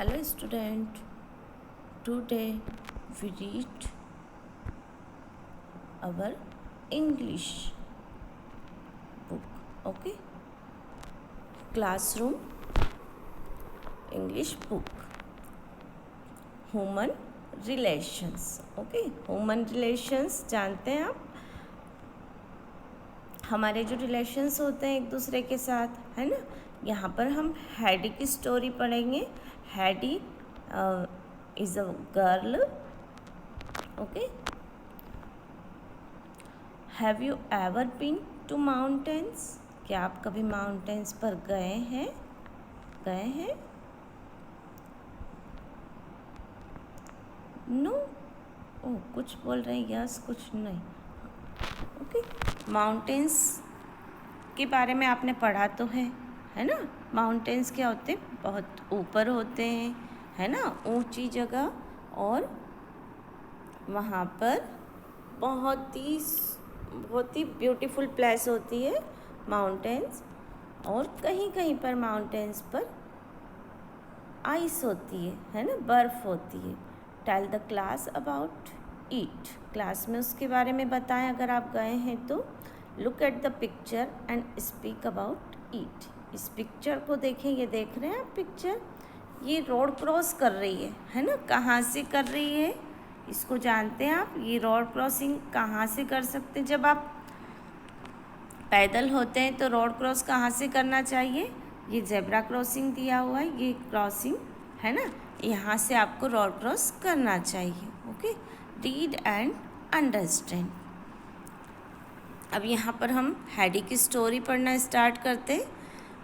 Hello student, today we read our English book, okay? Classroom English book, Human Relations, okay? Human Relations जानते हैं आप? हमारे जो relations होते हैं एक दूसरे के साथ, है ना? यहाँ पर हम हैडी की स्टोरी पढ़ेंगे. Heidi is a girl, okay. Have you ever been to mountains? क्या आप कभी माउंटेन्स पर गए हैं? नो. ओह, कुछ बोल रहे हैं यस, कुछ नहीं. ओके. माउंटेन्स के बारे में आपने पढ़ा तो है ना? माउंटेन्स क्या होते हैं? बहुत ऊपर होते हैं, है ना? ऊंची जगह, और वहाँ पर बहुत ही ब्यूटीफुल प्लेस होती है माउंटेन्स. और कहीं कहीं पर माउंटेन्स पर आइस होती है ना? बर्फ़ होती है. Tell the class about it. Class में उसके बारे में बताएं अगर आप गए हैं तो. Look at the picture and speak about it. इस पिक्चर को देखें. ये देख रहे हैं आप पिक्चर? ये रोड क्रॉस कर रही है ना? कहाँ से कर रही है इसको जानते हैं आप? ये रोड क्रॉसिंग कहाँ से कर सकते हैं? जब आप पैदल होते हैं तो रोड क्रॉस कहाँ से करना चाहिए? ये जेब्रा क्रॉसिंग दिया हुआ है, ये क्रॉसिंग है ना, यहाँ से आपको रोड क्रॉस करना चाहिए. ओके. Read and understand. अब यहाँ पर हम हैडी की स्टोरी पढ़ना स्टार्ट करते हैं.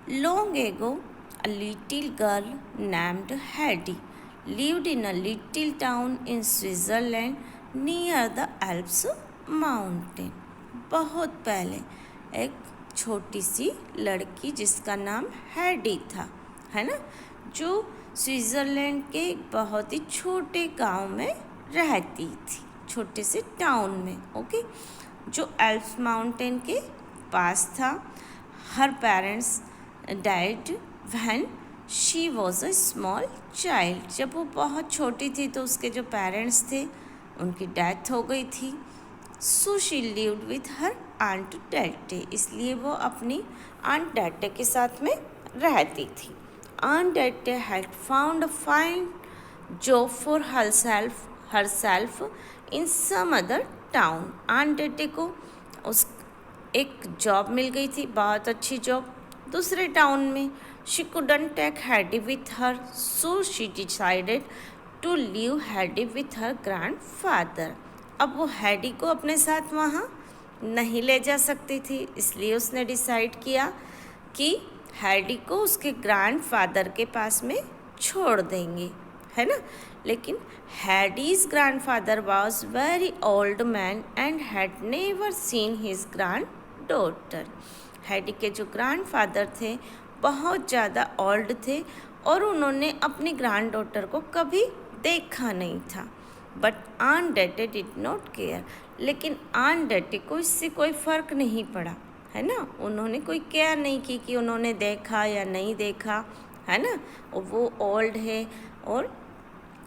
Long ago a little girl named Heidi lived in a little town in Switzerland near the Alps mountain. बहुत पहले एक छोटी सी लड़की जिसका नाम हैडी था, है ना, जो स्विट्ज़रलैंड के एक बहुत ही छोटे गांव में रहती थी, छोटे से टाउन में. ओके. जो एल्प्स माउंटेन के पास था. Her parents died when she was a small child. जब वो बहुत छोटी थी तो उसके जो पेरेंट्स थे उनकी डेथ हो गई थी. So she lived with her aunt Dete. इसलिए वो अपनी आंट डैटे के साथ में रहती थी. Aunt Dete had found a fine job for herself in some other town. Aunt Dete को एक जॉब मिल गई थी, बहुत अच्छी जॉब, दूसरे टाउन में. She couldn't take Hattie with her, so she decided to leave Hattie with her grandfather. अब वो हैडी को अपने साथ वहाँ नहीं ले जा सकती थी, इसलिए उसने डिसाइड किया कि हैडी को उसके ग्रैंडफादर के पास में छोड़ देंगे, है ना. लेकिन Heidi's grandfather was very old man and had never seen his granddaughter. Heidi के जो ग्रैंडफादर थे बहुत ज़्यादा ओल्ड थे और उन्होंने अपनी ग्रैंड डॉटर को कभी देखा नहीं था. But aunt Dete did not care. लेकिन आंट डैटे को इससे कोई फ़र्क नहीं पड़ा, है ना. उन्होंने कोई केयर नहीं की कि उन्होंने देखा या नहीं देखा, है ना. और वो ओल्ड है और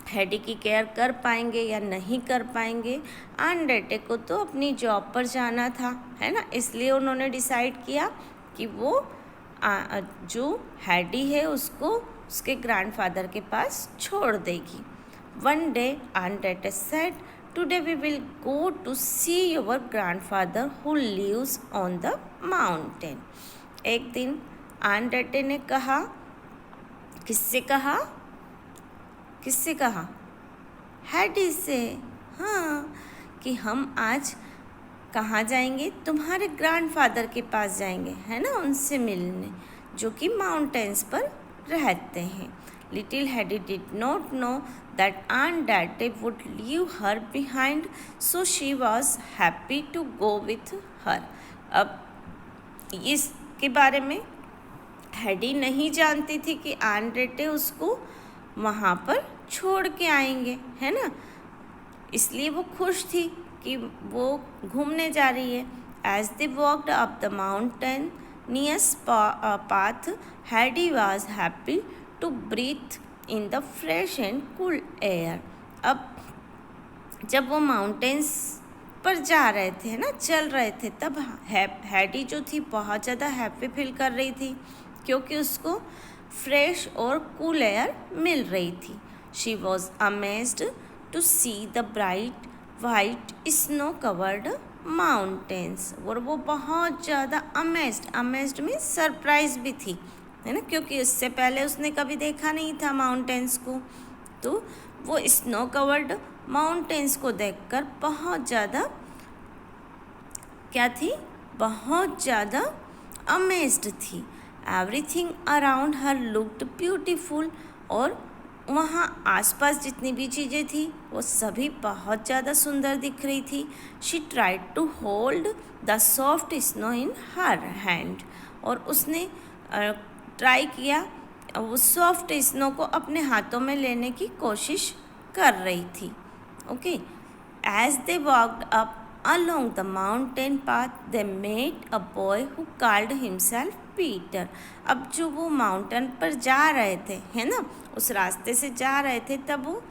हैडी की केयर कर पाएंगे या नहीं कर पाएंगे. आंट डैटे को तो अपनी जॉब पर जाना था, है ना. इसलिए उन्होंने डिसाइड किया कि वो जो हैडी है उसको उसके ग्रैंडफादर के पास छोड़ देगी. One day aunt Dete said, today we will go to see your grandfather who lives on the mountain. एक दिन आंट डैटे ने कहा, किससे कहा? हैडी से. हाँ, कि हम आज कहाँ जाएंगे? तुम्हारे ग्रैंडफादर के पास जाएंगे, है ना, उनसे मिलने, जो कि माउंटेन्स पर रहते हैं. Little Heidi did not know that aunt Dete would leave her behind, so she was happy to go with her. अब इसके बारे में हैडी नहीं जानती थी कि आंट डैटे उसको वहाँ पर छोड़ के आएंगे, है ना. इसलिए वो खुश थी कि वो घूमने जा रही है. As they walked up the mountain nears path, Heidi was happy to breathe in the fresh and cool air. अब जब वो माउंटेन्स पर जा रहे थे ना, चल रहे थे, तब हैडी जो थी बहुत ज़्यादा हैप्पी फील कर रही थी क्योंकि उसको फ्रेश और कूल एयर मिल रही थी। She was amazed to see the bright white snow covered mountains. और वो बहुत ज़्यादा अमेज्ड मीन्स सरप्राइज भी थी, है ना, क्योंकि इससे पहले उसने कभी देखा नहीं था माउंटेन्स को। तो वो स्नो कवर्ड माउंटेन्स को देखकर बहुत ज़्यादा क्या थी, बहुत ज़्यादा अमेज्ड थी। एवरीथिंग अराउंड हर लुक्ड ब्यूटीफुल। और वहाँ आसपास जितनी भी चीज़ें थी वो सभी बहुत ज़्यादा सुंदर दिख रही थी। She tried to hold the soft snow in her hand. और उसने ट्राई किया, वो सॉफ्ट स्नो को अपने हाथों में लेने की कोशिश कर रही थी। Okay, as they walked up along the mountain path they met a boy who called himself Peter। अब जो वो माउंटेन पर जा रहे थे, है ना, उस रास्ते से जा रहे थे, तब वो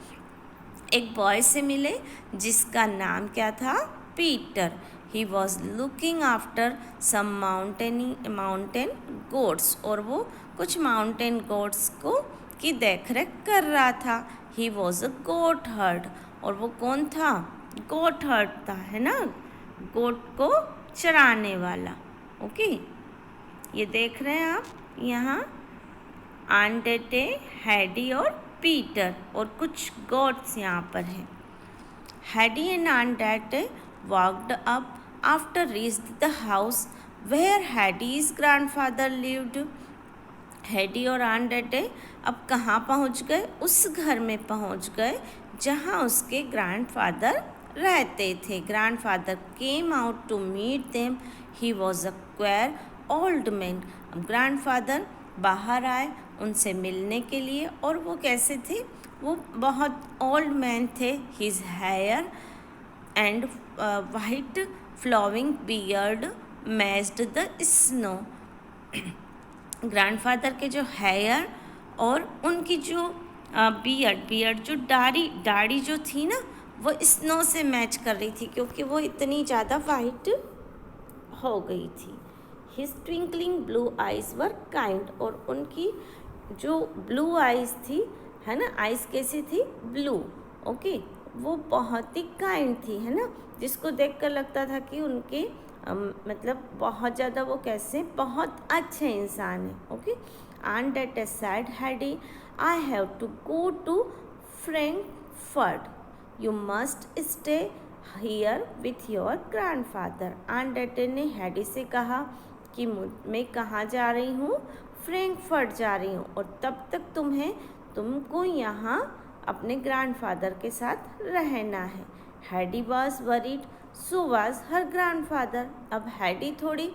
एक बॉय से मिले जिसका नाम क्या था, Peter. He was looking after some mountain goats. और वो कुछ माउंटेन गोट्स को की देखरेख कर रहा था। He was a goat herd. और वो कौन था, गोट हर्ड था, है ना, गोट को चराने वाला। ओके, ये देख रहे हैं आप यहाँ आंडेटे, हैडी और पीटर और कुछ गोट्स यहाँ पर हैं। Heidi and aunt Dete walked up after reached the house where Heidi's grandfather lived. Heidi और आंडेटे अब कहाँ पहुँच गए, उस घर में पहुँच गए जहाँ उसके ग्रैंडफादर रहते थे। Grandfather came out to meet them. He was a queer old man. अब ग्रैंडफादर बाहर आए उनसे मिलने के लिए। और वो कैसे थे, वो बहुत ओल्ड मैन थे। His hair and white flowing beard matched the snow. Grandfather के जो हेयर और उनकी जो बियर्ड जो दाढ़ी जो थी ना, वो स्नो से मैच कर रही थी क्योंकि वो इतनी ज़्यादा वाइट हो गई थी। His twinkling blue eyes were kind. और उनकी जो ब्लू आइज़ थी, है ना, आइज़ कैसी थी, ब्लू। ओके, वो बहुत ही काइंड थी, है ना, जिसको देखकर लगता था कि उनके मतलब बहुत ज़्यादा वो कैसे बहुत अच्छे इंसान हैं। Okay, and that a said Heidi, I have to go to Frankfurt. You must stay here with your grandfather. Aunt Dete ने हैडी से कहा कि मैं कहाँ जा रही हूँ, फ्रैंकफर्ट जा रही हूँ, और तब तक तुमको यहाँ अपने ग्रैंडफादर के साथ रहना है। Heidi was worried, so was her grandfather. अब हैडी थोड़ी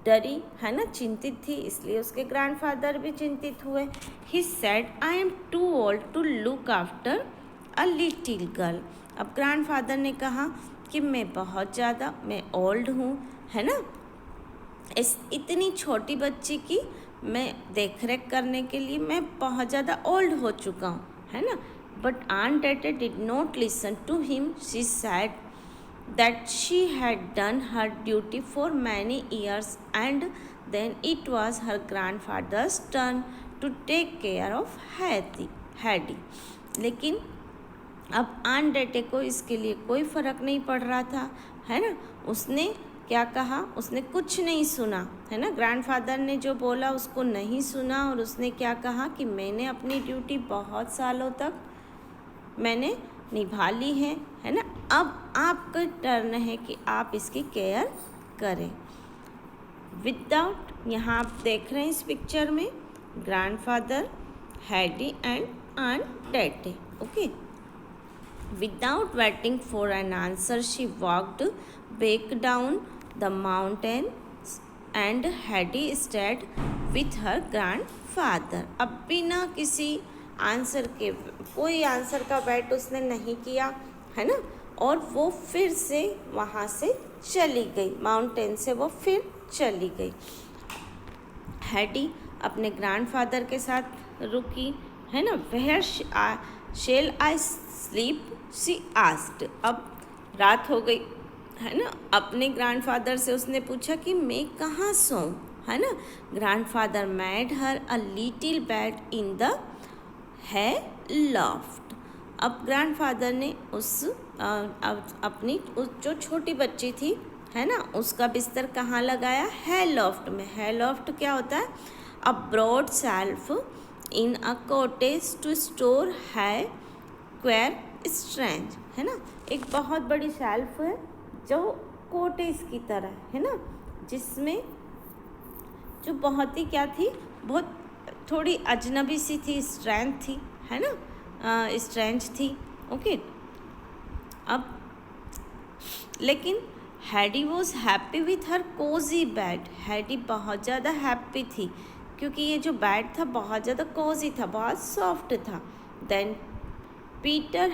डरी, है ना, चिंतित थी, इसलिए उसके ग्रैंडफादर भी चिंतित हुए। He said, I am too old to look after a little girl. अब ग्रैंडफादर ने कहा कि मैं ओल्ड हूँ, है ना, इतनी छोटी बच्ची की मैं देखरेख करने के लिए मैं बहुत ज़्यादा ओल्ड हो चुका हूँ, है ना। But aunt Dete did not listen to him. She said that she had done her duty for many years and then it was her grandfather's turn to take care of Hattie। लेकिन अब आन डेटे को इसके लिए कोई फ़र्क नहीं पड़ रहा था, है ना। उसने क्या कहा, उसने कुछ नहीं सुना, है ना, ग्रैंडफादर ने जो बोला उसको नहीं सुना। और उसने क्या कहा कि मैंने अपनी ड्यूटी बहुत सालों तक मैंने निभा ली है ना, अब आपका टर्न है कि आप इसकी केयर करें। विदाउट, यहाँ आप देख रहे हैं इस पिक्चर में grandfather, Heidi and aunt Dete. Okay, without waiting for an answer she walked back down the mountain and Heidi stayed with her grandfather. अब बिना किसी कोई आंसर का वेट उसने नहीं किया, है ना, और वो फिर से वहाँ से चली गई, माउंटेन से वो फिर चली गई। हैडी अपने ग्रैंडफादर के साथ रुकी, है ना। Where shall I sleep she asked. अब रात हो गई, है ना। अपने ग्रैंडफादर से उसने पूछा कि मैं कहाँ सोऊं, है ना। Grandfather made her a little bed in the है लॉफ्ट। अब ग्रैंडफादर ने अपनी उस जो छोटी बच्ची थी, है ना, उसका बिस्तर कहाँ लगाया, है लॉफ्ट में। है लॉफ्ट क्या होता है, a broad shelf in a cottage to store hay queer strange, है ना। एक बहुत बड़ी शेल्फ है जो कॉटेज की तरह, है ना, जिसमें जो बहुत ही क्या थी, बहुत थोड़ी अजनबी सी थी, स्ट्रेंथ थी, है ना, स्ट्रेंज थी। ओके। अब लेकिन Heidi was happy with her cosy bed. Heidi बहुत ज़्यादा हैप्पी थी क्योंकि ये जो बेड था बहुत ज़्यादा कोजी था, बहुत सॉफ्ट था। Then Peter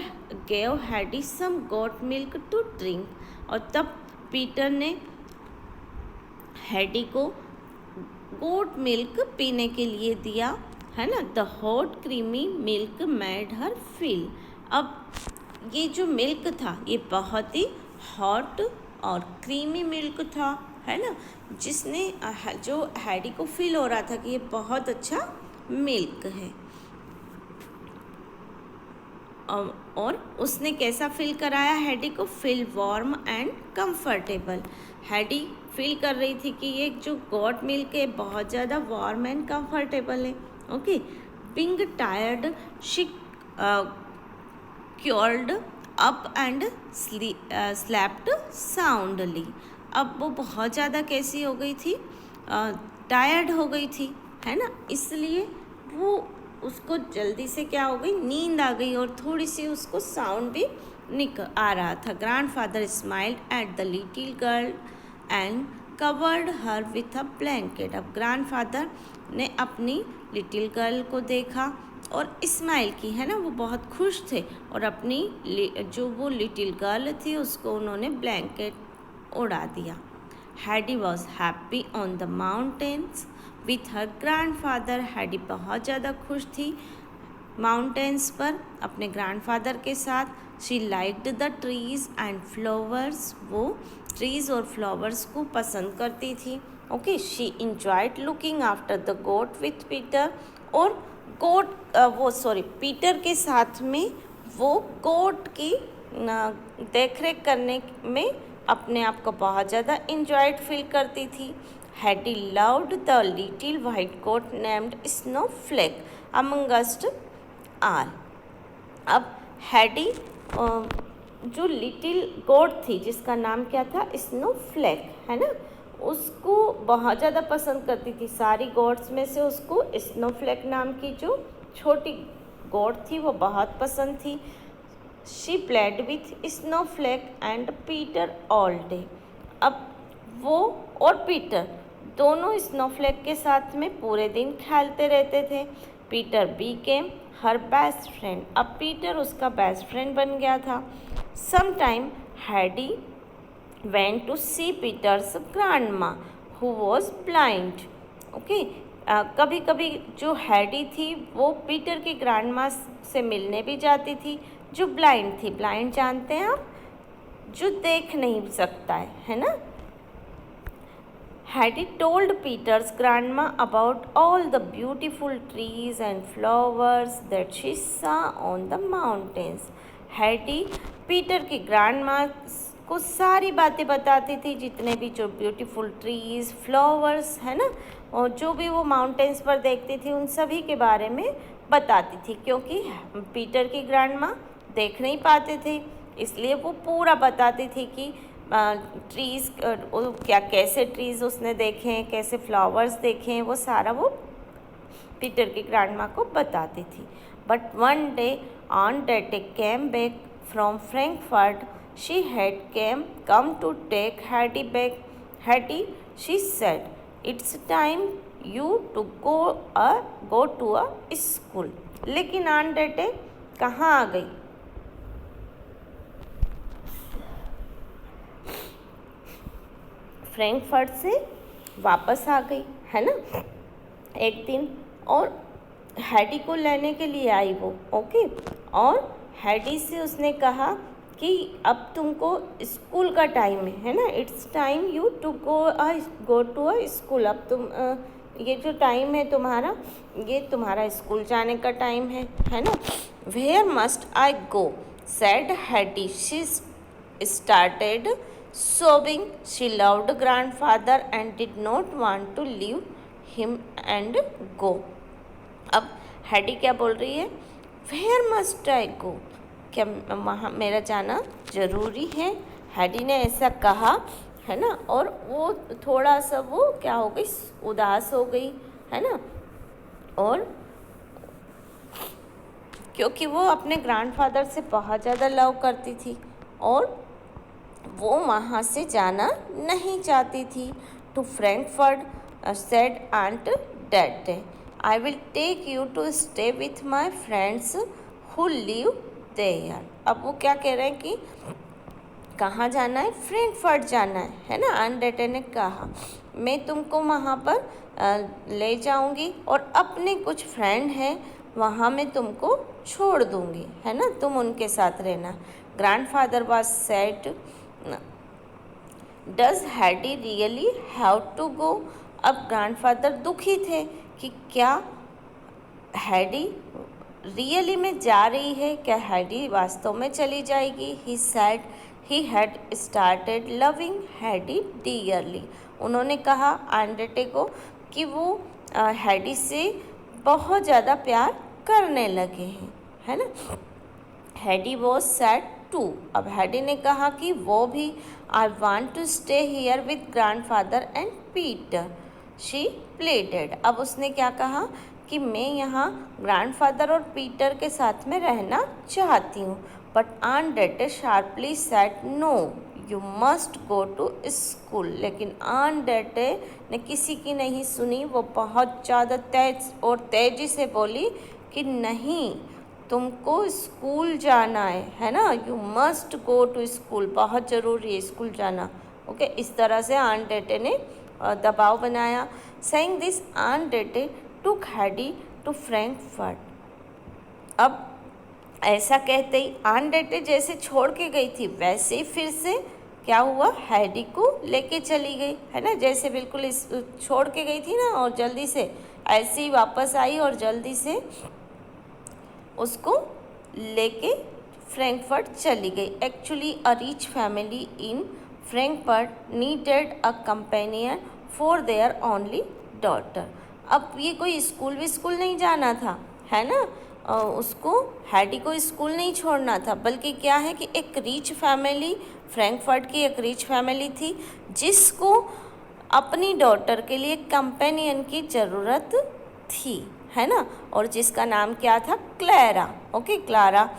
gave Heidi some goat milk to drink. और तब पीटर ने हैडी को गोट मिल्क पीने के लिए दिया, है ना। The hot creamy milk made her feel. अब ये जो मिल्क था ये बहुत ही हॉट और क्रीमी मिल्क था, है ना, जिसने जो हैडी को फील हो रहा था कि ये बहुत अच्छा मिल्क है। और उसने कैसा फील कराया हैडी को, feel warm and comfortable. Heidi feel कर रही थी कि ये जो गॉट मिल्क है बहुत ज़्यादा वार्म एंड कंफर्टेबल है। Okay. Being tired she cured up and slept soundly. अब वो बहुत ज़्यादा कैसी हो गई थी, टायर्ड हो गई थी, है ना, इसलिए वो उसको जल्दी से क्या हो गई, नींद आ गई और थोड़ी सी उसको साउंड भी निकल आ रहा था। Grandfather smiled at the little girl and covered her with a blanket. अब ग्रैंडफादर ने अपनी लिटिल गर्ल को देखा और स्माइल की, है ना, वो बहुत खुश थे और अपनी जो वो लिटिल गर्ल थी उसको उन्होंने ब्लैंकेट उड़ा दिया। Heidi was happy on the mountains with her grandfather. Heidi बहुत ज़्यादा खुश थी माउंटेन्स पर अपने ग्रैंडफादर के साथ। She liked the trees and flowers. वो ट्रीज और फ्लावर्स को पसंद करती थी। Okay. She enjoyed looking after the goat with Peter. और पीटर के साथ में वो गोट की देख रेख करने में अपने आप को बहुत ज़्यादा इंजॉयड फील करती थी। Heidi loved the little white goat named Snowflake amongst all. अब हैडी जो लिटिल गोट थी जिसका नाम क्या था, स्नोफ्लेक, है ना, उसको बहुत ज़्यादा पसंद करती थी। सारी गोट्स में से उसको स्नोफ्लेक नाम की जो छोटी गोट थी वो बहुत पसंद थी। She played with Snowflake and Peter all day. अब वो और पीटर दोनों स्नोफ्लेक के साथ में पूरे दिन खेलते रहते थे। Peter became her best friend. अब पीटर उसका बेस्ट फ्रेंड बन गया था। Some time Heidi went to see Peter's grandma who was blind. Okay. कभी कभी जो हैडी थी वो पीटर की ग्रैंडमा से मिलने भी जाती थी जो ब्लाइंड थी। ब्लाइंड जानते हैं आप, जो देख नहीं सकता है ना। Heidi told Peter's grandma about all the beautiful trees and flowers that she saw on the mountains. Heidi Peter की ग्रैंडमा को सारी बातें बताती थी, जितने भी जो ब्यूटीफुल ट्रीज फ्लावर्स, है ना, और जो भी वो माउंटेन्स पर देखती थी उन सभी के बारे में बताती थी। क्योंकि पीटर की ग्रैंडमा देख नहीं पाते थे इसलिए वो पूरा बताती थी कि ट्रीज़ क्या कैसे ट्रीज़ उसने देखे हैं, कैसे फ्लावर्स देखे हैं, वो सारा वो पीटर की ग्रैंडमा को बताती थी। But one day on day came back from Frankfurt she had come to take Hattie back. Hattie, she said, it's time you to go to a school. लेकिन ऑन डे कहाँ आ गई, Frankfurt से वापस आ गई, है ना, एक दिन। और हैडी को लेने के लिए आई वो, ओके। और हैडी से उसने कहा कि अब तुमको स्कूल का टाइम है ना, it's time you to go to a school. अब तुम ये जो टाइम है तुम्हारा, ये तुम्हारा स्कूल जाने का टाइम है ना। Where must I go said Heidi, she started sobbing. She loved grandfather and did not want to leave him and go. अब हैडी क्या बोल रही है, वेयर मस्ट आई गो, क्या वहाँ मेरा जाना ज़रूरी है। हैडी ने ऐसा कहा है ना, और वो थोड़ा सा वो क्या हो गई, उदास हो गई है ना। और क्योंकि वो अपने ग्रैंडफादर से बहुत ज़्यादा लव करती थी और वो वहाँ से जाना नहीं चाहती थी। To Frankfurt said aunt dad, I will take you to stay with my friends who live there. अब वो क्या कह रहे हैं कि कहाँ जाना है, फ्रैंकफर्ट जाना है ना। आंट डैड ने कहा मैं तुमको वहाँ पर ले जाऊँगी और अपने कुछ फ्रेंड हैं वहाँ मैं तुमको छोड़ दूँगी, है ना, तुम उनके साथ रहना। Grandfather was sad, does Heidi really have to go. अब ग्रैंडफादर दुखी थे कि क्या हैडी रियली में जा रही है, क्या हैडी वास्तव में चली जाएगी। He sad he had started loving Heidi dearly. उन्होंने कहा आंडेटे को कि वो हैडी से बहुत ज़्यादा प्यार करने लगे हैं, है ना। Heidi was sad too. अब हैडी ने कहा कि वो भी, I want to stay here with grandfather and Peter, she pleaded. अब उसने क्या कहा कि मैं यहाँ ग्रैंडफादर और पीटर के साथ में रहना चाहती हूँ। But aunt Dete sharply said no, you must go to school. लेकिन आंट डेटे ने किसी की नहीं सुनी, वो बहुत ज़्यादा तेज और तेज़ी से बोली कि नहीं, तुमको स्कूल जाना है ना, you must go to school, बहुत ज़रूरी है स्कूल जाना, ओके। इस तरह से आंट डेटे ने दबाव बनाया। Saying this aunt Dete took Heidi to Frankfurt. अब ऐसा कहते ही आंट डेटे जैसे छोड़ के गई थी वैसे ही फिर से क्या हुआ, हैडी को लेके चली गई, है ना। जैसे बिल्कुल इस छोड़ के गई थी ना और जल्दी से ऐसे ही वापस आई और जल्दी से उसको लेके फ्रैंकफर्ट चली गई। Actually a rich family in Frankfurt needed a companion for their only daughter. अब ये कोई स्कूल नहीं जाना था, है ना। उसको हैडी को स्कूल नहीं छोड़ना था, बल्कि क्या है कि एक रिच फैमिली, फ्रैंकफर्ट की एक रिच फैमिली थी जिसको अपनी डॉटर के लिए कंपेनियन की ज़रूरत थी, है ना। और जिसका नाम क्या था, Clara, okay, Clara,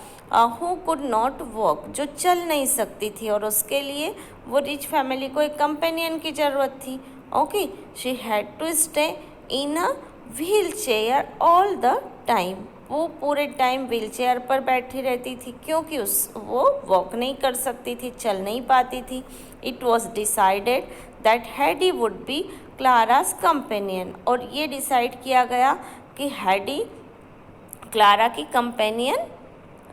who could not walk, जो चल नहीं सकती थी, और उसके लिए वो रिच फैमिली को एक कंपेनियन की ज़रूरत थी, okay. She had to stay in a wheelchair all the time. वो पूरे टाइम व्हील चेयर पर बैठी रहती थी क्योंकि वो वॉक नहीं कर सकती थी, चल नहीं पाती थी। It was decided that Heidi would be Clara's companion. और ये डिसाइड किया गया कि हैडी क्लारा की कंपेनियन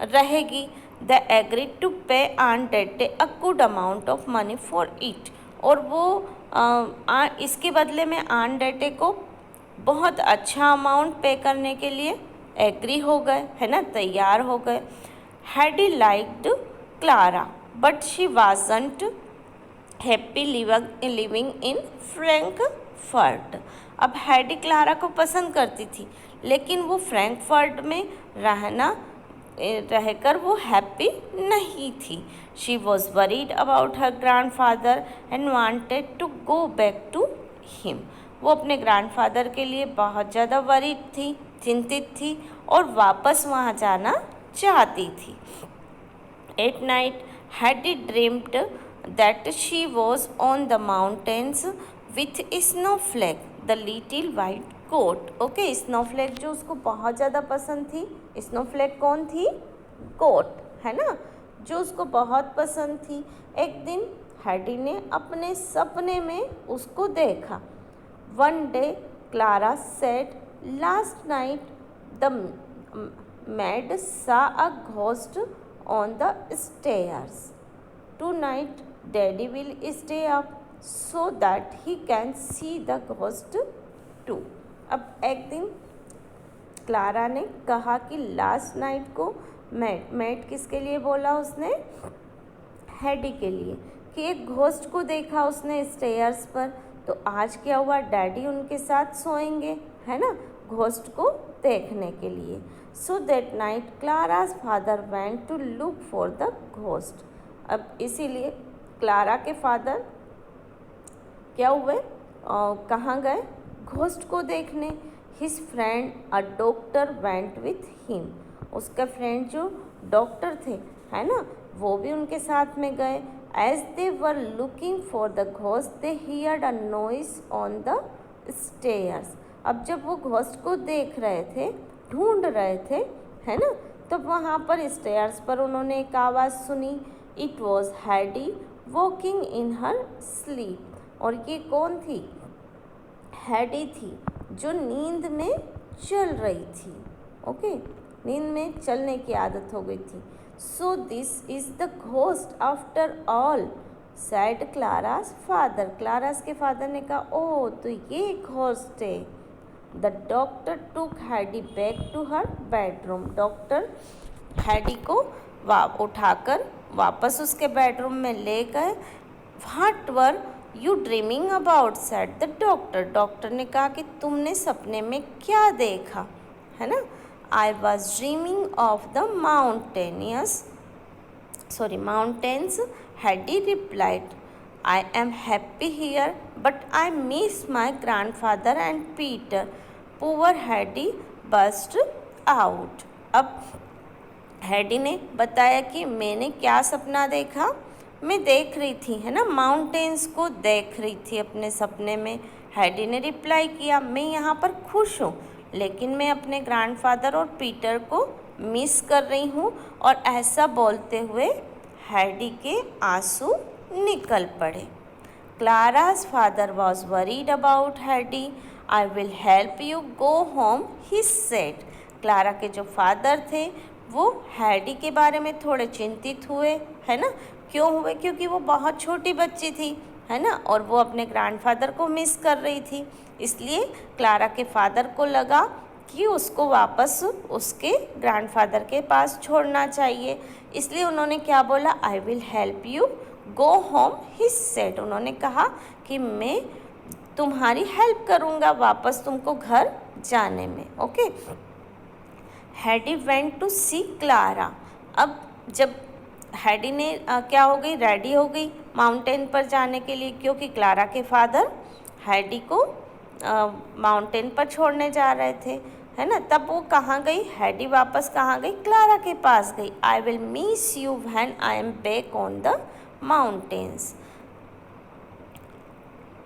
रहेगी। They agreed to pay aunt Dete a good amount of money for it. और वो इसके बदले में आंट डेटे को बहुत अच्छा अमाउंट पे करने के लिए एग्री हो गए, है ना, तैयार हो गए। Heidi liked Clara but she wasn't happy living in Frankfurt. अब हैडी क्लारा को पसंद करती थी लेकिन वो फ्रैंकफर्ट में रहकर वो हैप्पी नहीं थी। She was worried about her grandfather and wanted to go back to him. वो अपने ग्रैंडफादर के लिए बहुत ज़्यादा वरीड थी, चिंतित थी और वापस वहाँ जाना चाहती थी। At night Heidi dreamed that she was on the mountains with Snowflake the little white goat, okay. Snowflake जो उसको बहुत ज़्यादा पसंद थी, स्नोफ्लैक कौन थी, गोट, है ना, जो उसको बहुत पसंद थी। एक दिन हैडी ने अपने सपने में उसको देखा। One day Clara said, last night the maid saw a ghost on the stairs. Tonight, Daddy will stay up so that he can see the ghost too. अब एक दिन क्लारा ने कहा कि लास्ट नाइट को मैड किसके लिए बोला उसने? हैडी के लिए, कि एक घोस्ट को देखा उसने स्टेयर्स पर। तो आज क्या हुआ, डैडी उनके साथ सोएंगे, है ना, घोस्ट को देखने के लिए। So that night Clara's father went to look for the ghost. अब इसीलिए क्लारा के फादर क्या हुए, कहाँ गए? घोस्ट को देखने। His friend a doctor went with him. उसका फ्रेंड जो डॉक्टर थे, है ना, वो भी उनके साथ में गए। As they were looking for the ghost they heard a noise on the stairs. अब जब वो घोस्ट को देख रहे थे, ढूंढ रहे थे, है ना, तब वहाँ पर स्टेयर्स पर उन्होंने एक आवाज़ सुनी। It was Heidi walking in her sleep. और ये कौन थी? हैडी थी, जो नींद में चल रही थी। ओके, नींद में चलने की आदत हो गई थी। So this is the ghost after all, said Clara's father. Clara's के फादर ने कहा, ओह, तो ये घोस्ट है। The doctor took Heidi back to her bedroom. Doctor Heidi को उठाकर वापस उसके बेडरूम में ले गए। What were you dreaming about, said the doctor. Doctor ने कहा कि तुमने सपने में क्या देखा, है ना? I was dreaming of the mountains, Heidi replied. I am happy here but I miss my grandfather and Peter. Poor Heidi burst out. अब हैडी ने बताया कि मैंने क्या सपना देखा। मैं देख रही थी, है ना, माउंटेन्स को देख रही थी अपने सपने में। हैडी ने रिप्लाई किया, मैं यहाँ पर खुश हूँ, लेकिन मैं अपने ग्रैंडफादर और पीटर को मिस कर रही हूँ। और ऐसा बोलते हुए हैडी के आंसू निकल पड़े। Clara's father was worried about Heidi. I will help you go home, he said. Clara के जो फादर थे वो हैडी के बारे में थोड़े चिंतित हुए, है ना। क्यों हुए? क्योंकि वो बहुत छोटी बच्ची थी, है ना, और वो अपने ग्रैंडफादर को मिस कर रही थी। इसलिए क्लारा के फादर को लगा कि उसको वापस उसके ग्रैंडफादर के पास छोड़ना चाहिए। इसलिए उन्होंने क्या बोला? आई will help you go home, he said. उन्होंने कहा कि मैं तुम्हारी हेल्प करूँगा वापस तुमको घर जाने में। Okay. Heidi went to see Clara. अब जब हैडी ने क्या हो गई, रेडी हो गई माउंटेन पर जाने के लिए, क्योंकि क्लारा के फादर हैडी को माउंटेन पर छोड़ने जा रहे थे, है ना। तब वो कहाँ गई? हैडी वापस कहाँ गई? क्लारा के पास गई। आई will miss you when I am back on the mountains.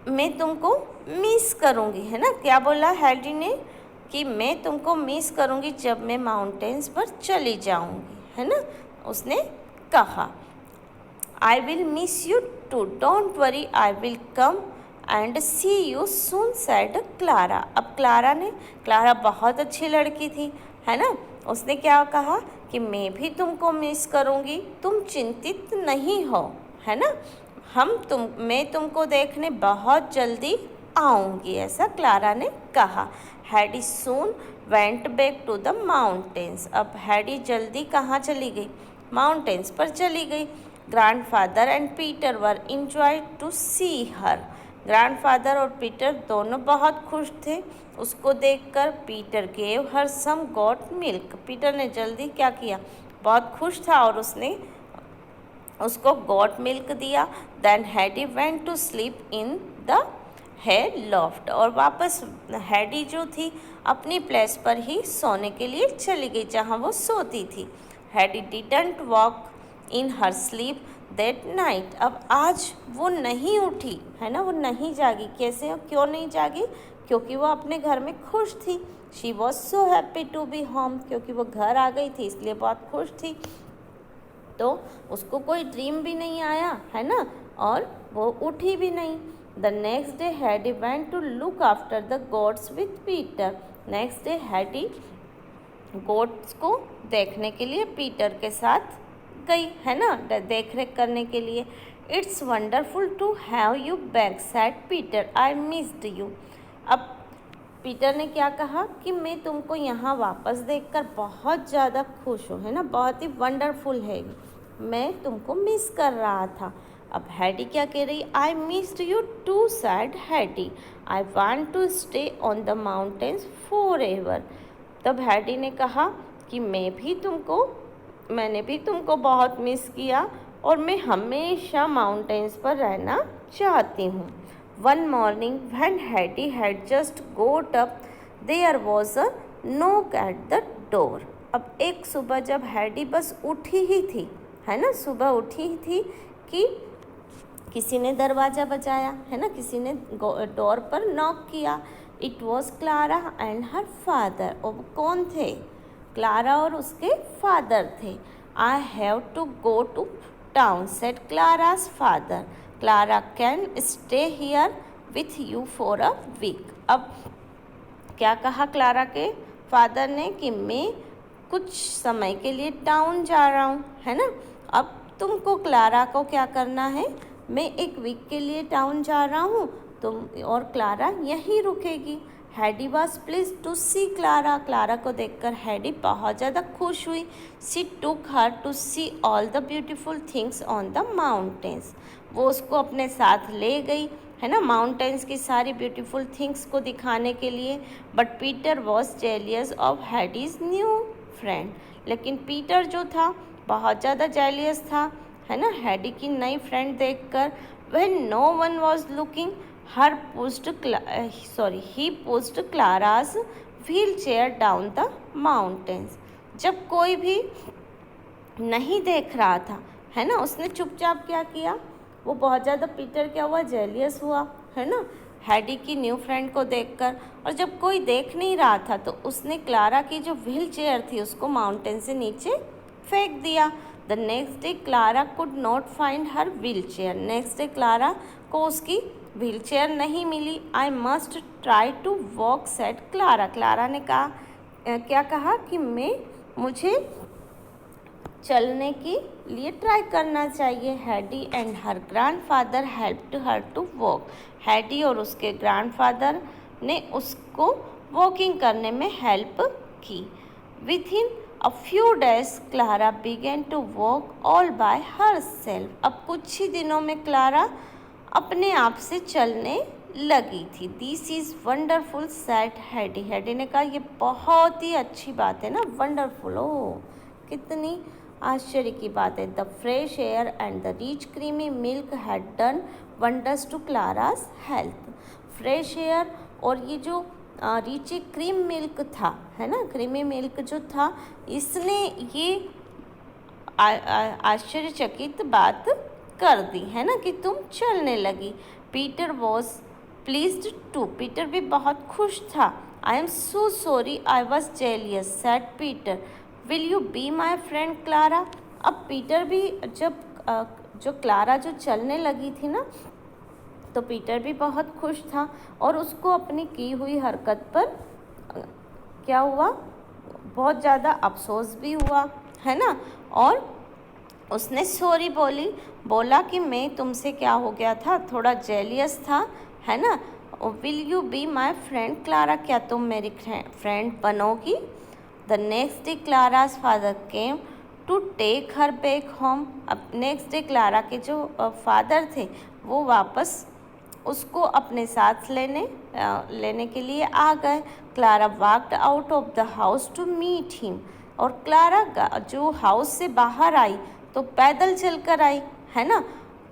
मैं तुमको मिस करूँगी, है ना। क्या बोला हैडी ने? कि मैं तुमको मिस करूँगी जब मैं माउंटेन्स पर चली जाऊँगी, है ना, उसने कहा। I will miss you too, don't worry, I will come and see you soon, said Clara. अब क्लारा बहुत अच्छी लड़की थी, है ना। उसने क्या कहा कि मैं भी तुमको मिस करूँगी, तुम चिंतित नहीं हो, है ना। मैं तुमको देखने बहुत जल्दी आऊँगी, ऐसा क्लारा ने कहा। Heidi soon went back to the mountains. अब हैडी जल्दी कहाँ चली गई? माउंटेन्स पर चली गई। Grandfather and Peter were enjoyed to see her. Grandfather और पीटर दोनों बहुत खुश थे उसको देखकर। Peter gave her some goat milk. Peter ने जल्दी क्या किया? बहुत खुश था और उसने उसको गॉट मिल्क दिया। Then Heidi went to sleep in the hayloft. और वापस हैडी जो थी अपनी प्लेस पर ही सोने के लिए चली गई जहाँ वो सोती थी। Heidi didn't walk in her sleep that night. अब आज वो नहीं उठी, है ना, वो नहीं जागी। कैसे? क्यों नहीं जागी? क्योंकि वो अपने घर में खुश थी। She was so happy to be home. क्योंकि वो घर आ गई थी इसलिए बहुत खुश थी। तो उसको कोई ड्रीम भी नहीं आया, है ना, और वो उठी भी नहीं। The next day Hattie went to look after the goats with Peter. Next day Hattie goats को देखने के लिए पीटर के साथ गई, है ना, देख रेख करने के लिए। It's wonderful to have you back said Peter, I missed you. अब पीटर ने क्या कहा कि मैं तुमको यहाँ वापस देखकर बहुत ज़्यादा खुश हूँ, है ना, बहुत ही वंडरफुल है, मैं तुमको मिस कर रहा था। अब हैडी क्या कह रही, I missed you too said Heidi, I want to stay on the mountains forever. तब हैडी ने कहा कि मैंने भी तुमको बहुत मिस किया और मैं हमेशा माउंटेन्स पर रहना चाहती हूँ। One morning when Heidi had just got up there was a knock at the door. अब एक सुबह जब हैडी बस उठी ही थी, है ना, सुबह उठी ही थी कि किसी ने दरवाज़ा बजाया, है ना, किसी ने डोर पर नॉक किया। It was Clara and her father. और कौन थे? क्लारा और उसके फादर थे। I have to go to town said Clara's father, Clara can stay here with you for a week. अब क्या कहा क्लारा के फादर ने कि मैं कुछ समय के लिए टाउन जा रहा हूँ, है ना। अब तुमको क्लारा को क्या करना है, मैं एक वीक के लिए टाउन जा रहा हूँ, तुम और क्लारा यहीं रुकेगी। Heidi was pleased to see Clara. Clara को देखकर हैडी बहुत ज़्यादा खुश हुई। She took her to see all the beautiful things on the mountains. वो उसको अपने साथ ले गई, है ना, माउंटेन्स की सारी ब्यूटीफुल थिंग्स को दिखाने के लिए। But Peter was jealous of Heidi's new friend. लेकिन पीटर जो था बहुत ज़्यादा जेलियस था, है ना, हैडी की नई फ्रेंड देखकर। When no one was looking he pushed Clara's wheelchair down the mountains। जब कोई भी नहीं देख रहा था, है ना, उसने चुपचाप क्या किया, वो बहुत ज़्यादा पीटर क्या हुआ, जेलियस हुआ, है ना, हैडी की न्यू फ्रेंड को देखकर। और जब कोई देख नहीं रहा था तो उसने क्लारा की जो व्हील चेयर थी उसको माउंटेन से नीचे फेंक दिया। The next day Clara could not find her wheelchair. Next day Clara को उसकी व्हील चेयर नहीं मिली। I must try to walk said Clara. Clara ने कहा क्या कहा कि मुझे चलने के लिए ट्राई करना चाहिए। Heidi and her grandfather helped her to walk. Heidi और उसके ग्रैंडफादर ने उसको वॉकिंग करने में हेल्प की। Within a few days Clara began to walk all by herself. अब कुछ ही दिनों में क्लारा अपने आप से चलने लगी थी। This is wonderful said Heidi. Heidi ने कहा ये बहुत ही अच्छी बात है ना, वंडरफुल, ओ कितनी आश्चर्य की बात है। The fresh air and the rich creamy milk had done wonders to Clara's health. Fresh air और ये जो रिची क्रीम मिल्क था, है ना, क्रीमी मिल्क जो था, इसने ये आश्चर्यचकित बात कर दी, है ना, कि तुम चलने लगी। Peter was pleased too. Peter भी बहुत खुश था। I am so sorry I was jealous said Peter, will you be my friend Clara. अब पीटर भी जब जो क्लारा जो चलने लगी थी ना, तो पीटर भी बहुत खुश था और उसको अपनी की हुई हरकत पर क्या हुआ, बहुत ज़्यादा अफसोस भी हुआ, है ना। और उसने सॉरी बोला कि मैं तुमसे क्या हो गया था, थोड़ा जेलियस था, है ना। Will you be my friend Clara, क्या तुम मेरी फ्रेंड बनोगी। The next day Clara's father came to take her back home. अब नेक्स्ट डे क्लारा के जो फादर थे वो वापस उसको अपने साथ लेने के लिए आ गए। Clara walked out of the house to meet him. और क्लारा जो हाउस से बाहर आई तो पैदल चलकर आई, है ना।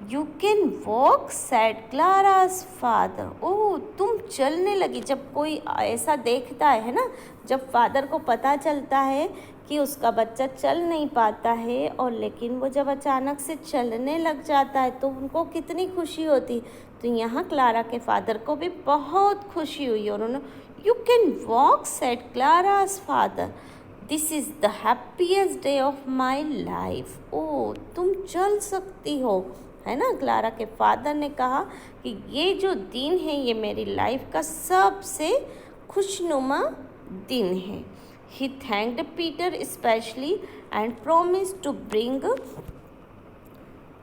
You can walk said Clara's father. Oh, तुम चलने लगी। जब कोई ऐसा देखता है ना, जब फादर को पता चलता है कि उसका बच्चा चल नहीं पाता है और लेकिन वो जब अचानक से चलने लग जाता है तो उनको कितनी खुशी होती। तो यहाँ क्लारा के फादर को भी बहुत खुशी हुई और उन्होंने you can walk said Clara's father, this is the happiest day of my life. Oh, तुम चल सकती हो, है ना। क्लारा के फादर ने कहा कि ये जो दिन है ये मेरी लाइफ का सबसे खुशनुमा दिन है। He thanked Peter specially and promised to bring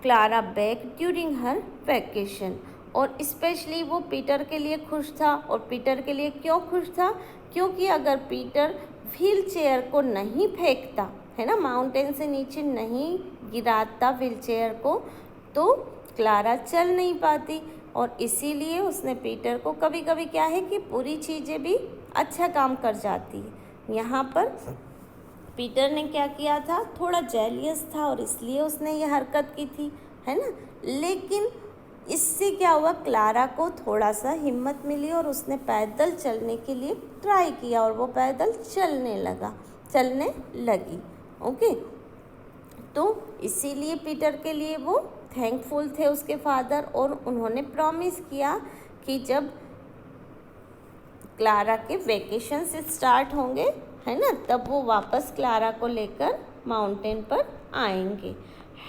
Clara back during her vacation. और स्पेशली वो पीटर के लिए खुश था। और पीटर के लिए क्यों खुश था? क्योंकि अगर पीटर व्हील चेयर को नहीं फेंकता, है ना, माउंटेन से नीचे नहीं गिराता व्हील चेयर को, तो क्लारा चल नहीं पाती। और इसीलिए उसने पीटर को, कभी कभी क्या है कि बुरी चीज़ें भी अच्छा काम कर जाती है। यहाँ पर पीटर ने क्या किया था, थोड़ा जेलियस था और इसलिए उसने ये हरकत की थी, है ना। लेकिन इससे क्या हुआ, क्लारा को थोड़ा सा हिम्मत मिली और उसने पैदल चलने के लिए ट्राई किया और वो पैदल चलने लगी। ओके, तो इसीलिए पीटर के लिए वो थैंकफुल थे उसके फादर, और उन्होंने प्रॉमिस किया कि जब क्लारा के वेकेशन से स्टार्ट होंगे, है ना, तब वो वापस क्लारा को लेकर माउंटेन पर आएंगे।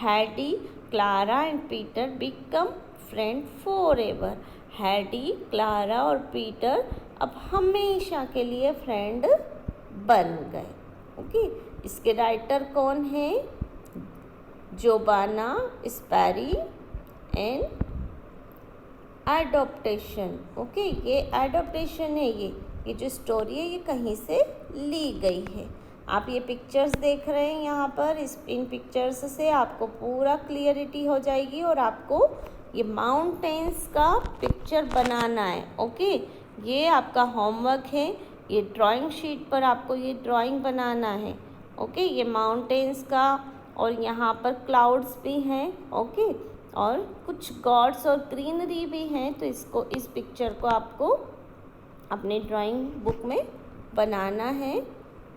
Heidi, Clara and Peter become friend for ever. Heidi, Clara और पीटर अब हमेशा के लिए फ्रेंड बन गए। ओके, इसके राइटर कौन है? जोबाना स्पैरी एंड एडॉप्टेशन। ओके, ये एडॉप्टेशन है। ये जो स्टोरी है ये कहीं से ली गई है। आप ये पिक्चर्स देख रहे हैं यहाँ पर, इन पिक्चर्स से आपको पूरा क्लियरिटी हो जाएगी और आपको ये माउंटेन्स का पिक्चर बनाना है। ओके, ये आपका होमवर्क है। ये ड्राइंग शीट पर आपको ये ड्राइंग बनाना है। ओके, ये माउंटेन्स का, और यहाँ पर क्लाउड्स भी हैं। ओके, और कुछ गॉड्स और ग्रीनरी भी हैं। तो इस पिक्चर को आपको अपने ड्राइंग बुक में बनाना है।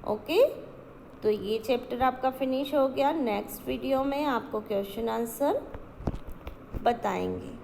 ओके, तो ये चैप्टर आपका फिनिश हो गया। नेक्स्ट वीडियो में आपको क्वेश्चन आंसर बताएंगे।